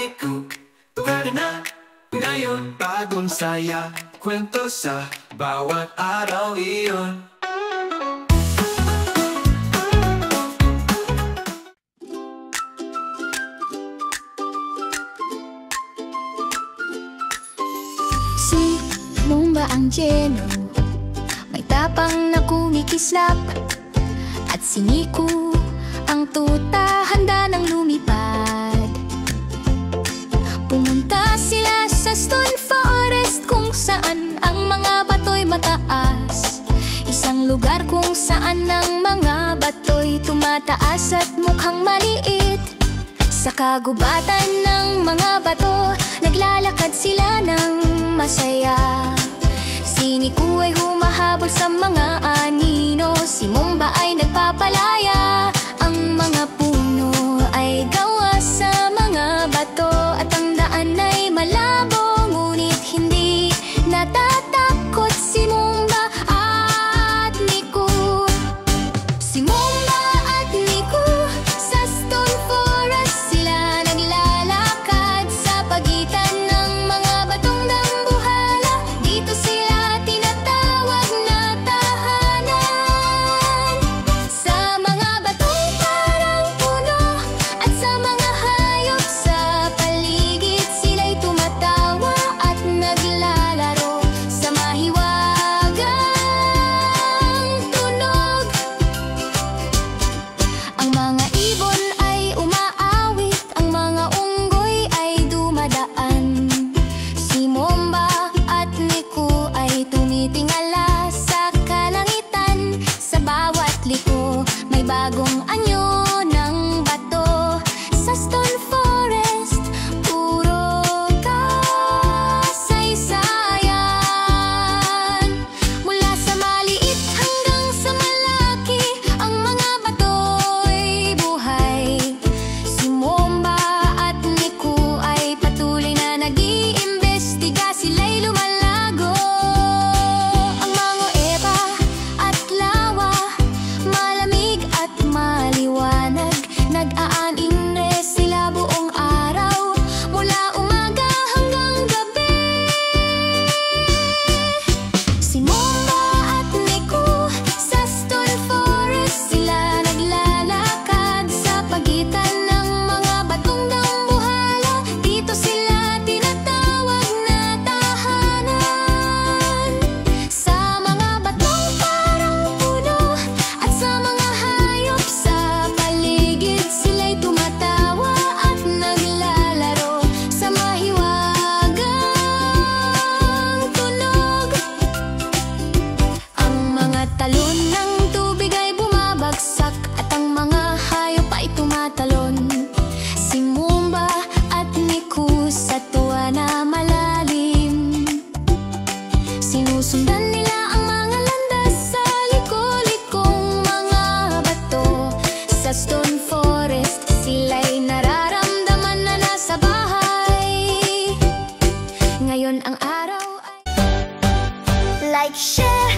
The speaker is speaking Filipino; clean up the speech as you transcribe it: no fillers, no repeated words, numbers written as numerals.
Nico. Tuwala na ngayon, bagong saya, kwento sa bawat araw iyon. Si Mumba ang Geno, may tapang na kumikislap. At si Nico ang tuta, handa ng lumipad. Pumunta sila sa Stone Forest, kung saan ang mga bato'y mataas. Isang lugar kung saan ang mga bato'y tumataas at mukhang maliit. Sa kagubatan ng mga bato, naglalakad sila ng masaya. Si Nico ay humahabol sa mga anino, si Mumba ay nagpapalaya. Ang mga puno ay gawa sa mga bato, at ang daan ay malabo, ngunit hindi natatakot si Mumba at Nico. Si Mumba at Nico, sa Stone Forest sila naglalakad sa pagitan ng mga batong dambuhala. Dito sila tinatawag na tahanan. Sa mga batong parang puno at sa mga hayop sa paligid, sila'y tumatawa at naglalaro sa mahiwagang tunog. Ang mga ibon ay umaawit, ang mga unggoy ay dumadaan. Si Mumba at Nico ay tumitingala sa kalangitan. Sa bawat liko may bagong anyo ng bato. Sa Stone Forest, puro kasaysayan. Mula sa maliit hanggang sa malaki, ang mga bato'y buhay. Si Mumba at Nico ay patuloy na nag-iimbestiga, sila'y lumalago. Ang mga eba at lawa, malamig at maliwanag, nag-aaninre sila buong araw, mula umaga hanggang gabi. Si Mumba at Nico, sa Stone Forest sila naglalakad sa pagitan ng mga batong dambuhala. Dito sila tinatawag na tahanan. Sa mga batong parang puno at sa mga hayop sa paligid, sila'y tumatawa at naglalaro sa mahiwagang tunog. Ang mga talon ng tubig ay bumabagsak at ang mga hayop ay tumatalon. Si Mumba at Nico sa tuwa na malalim, sinusundan nila ang mga landas sa liko-likong mga bato. Sa Stone Forest sila'y nararamdaman na nasa bahay. Ngayon ang araw ay like, share,